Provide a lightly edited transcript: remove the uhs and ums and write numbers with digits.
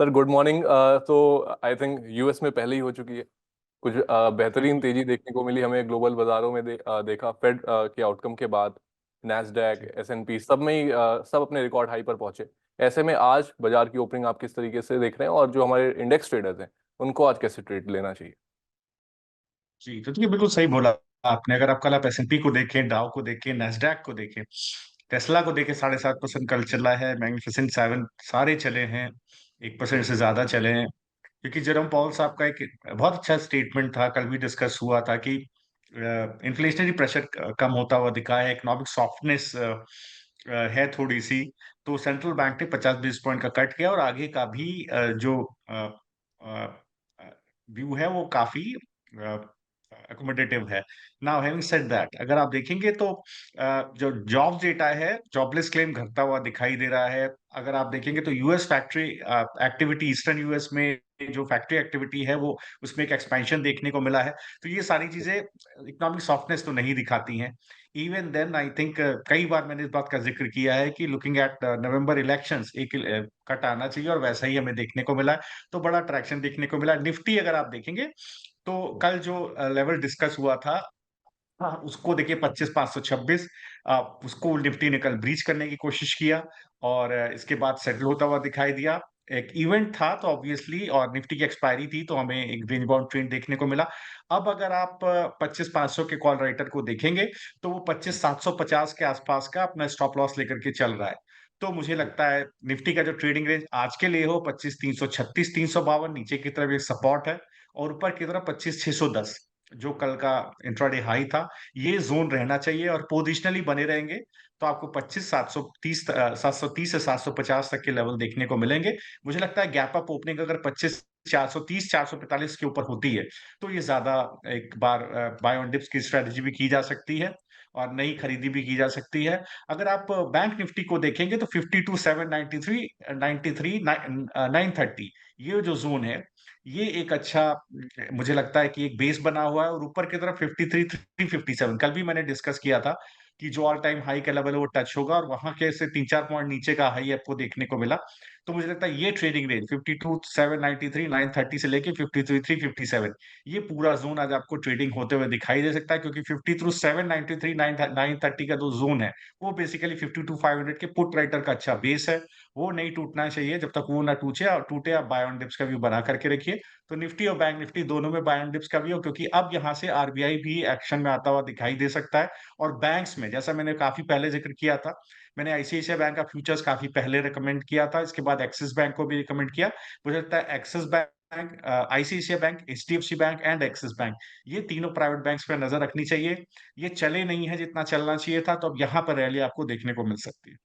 Sir good morning. तो I think US में पहले ही हो चुकी है। कुछ बेहतरीन तेजी देखने को मिली हमें ग्लोबल बाजारों में देखा फेड के आउटकम के बाद। नैस्डैक जी। एसएनपी सब में ही सब अपने रिकॉर्ड हाई पर पहुंचे। ऐसे में आज बाजार की ओपनिंग आप किस तरीके से देख रहे हैं, और जो हमारे इंडेक्स ट्रेडर्स हैं उनको आज कैसे ट्रेड लेना चाहिए? जी, तो देखिए बिल्कुल सही बोला आपने। अगर आप कल आप एस&पी को देखें, डाउ को देखें, नैस्डैक को देखें, टेस्ला को देखें, 7.5% कल चला है। मैग्निफिसेंट सेवन सारे चले हैं, 1% से ज्यादा चले हैं। क्योंकि जेरोम पॉल साहब का एक बहुत अच्छा स्टेटमेंट था, कल भी डिस्कस हुआ था कि इन्फ्लेशनरी प्रेशर कम होता हुआ दिखा है, इकोनॉमिक सॉफ्टनेस है थोड़ी सी। तो सेंट्रल बैंक ने 50 बेस पॉइंट का कट किया, और आगे का भी जो व्यू है वो काफी अकोमोडेटिव है। नाउ हैविंग सेड दैट, अगर आप देखेंगे तो जो जॉब्स डेटा है, जॉबलेस क्लेम घटता हुआ दिखाई दे रहा है। अगर आप देखेंगे तो US factory activity, eastern US में जो फैक्ट्री एक्टिविटी है वो, उसमें एक एक्सपेंशन देखने को मिला है। तो ये सारी चीजें इकोनॉमिक सॉफ्टनेस तो नहीं दिखाती हैं। इवन देन आई थिंक कई बार मैंने इस बात का जिक्र किया है कि लुकिंग एट नवंबर इलेक्शंस, एक कट आना चाहिए, और वैसा ही हमें देखने को मिला है। तो बड़ा ट्रैक्शन देखने को मिला। निफ्टी अगर आप देखेंगे तो कल जो लेवल डिस्कस हुआ था, हाँ, उसको देखिए 25,526, उसको निफ्टी ने कल ब्रीच करने की कोशिश किया, और इसके बाद सेटल होता हुआ दिखाई दिया। एक इवेंट था तो ऑब्वियसली, और निफ्टी की एक्सपायरी थी, तो हमें एक रेंज बाउंड ट्रेंड देखने को मिला। अब अगर आप 25,500 के कॉल राइटर को देखेंगे, तो वो 25,750 के आसपास का अपना स्टॉप लॉस लेकर के चल रहा है। तो मुझे जी। लगता है निफ्टी का जो ट्रेडिंग रेंज आज के लिए हो 25,336, 352, नीचे की तरफ एक सपोर्ट है, और ऊपर की तरफ 25,610, जो कल का इंट्राडे हाई था, ये जोन रहना चाहिए, और पोजिशनली बने रहेंगे तो आपको 730 से 750 तक के लेवल देखने को मिलेंगे। मुझे लगता है गैप अप ओपनिंग अगर 25,430, 445 के ऊपर होती है, तो ये ज्यादा एक बार बाय ऑन डिप्स की स्ट्रेटेजी भी की जा सकती है, और नई खरीदी भी की जा सकती है। अगर आप बैंक निफ्टी को देखेंगे तो 52,793, 93, 930, ये जो जोन है, ये एक अच्छा, मुझे लगता है कि एक बेस बना हुआ है। और ऊपर की तरफ 53,357, कल भी मैंने डिस्कस किया था कि जो ऑल टाइम हाई का लेवल है वो टच होगा, और वहां के से 3-4 पॉइंट नीचे का हाई आपको देखने को मिला। तो मुझे लगता है ये ट्रेडिंग रेंज 52,793, 930 से लेके 53,357, ये पूरा जोन आज आपको ट्रेडिंग होते हुए दिखाई दे सकता है। क्योंकि 52,793, 930 का जो जोन है, वो बेसिकली 52,500 के पुट राइटर का अच्छा बेस है। वो नहीं टूटना चाहिए। जब तक वो ना टूटे, आप बाय ऑन डिप्स का व्यू बना करके रखिए। तो निफ्टी और बैंक निफ्टी दोनों में बाय एंड डिप्स का भी हो, क्योंकि अब यहाँ से आरबीआई भी एक्शन में आता हुआ दिखाई दे सकता है। और बैंक्स में, जैसा मैंने काफी पहले जिक्र किया था, मैंने आईसीआईसीआई बैंक का फ्यूचर्स काफी पहले रिकमेंड किया था, इसके बाद एक्सिस बैंक को भी रिकमेंड किया। मुझे लगता है axis bank, ICICI bank, HDFC bank and axis bank, ये तीनों प्राइवेट बैंक्स पर नजर रखनी चाहिए। ये चले नहीं है जितना चलना चाहिए था, तो अब यहाँ पर रैली आपको देखने को मिल सकती है।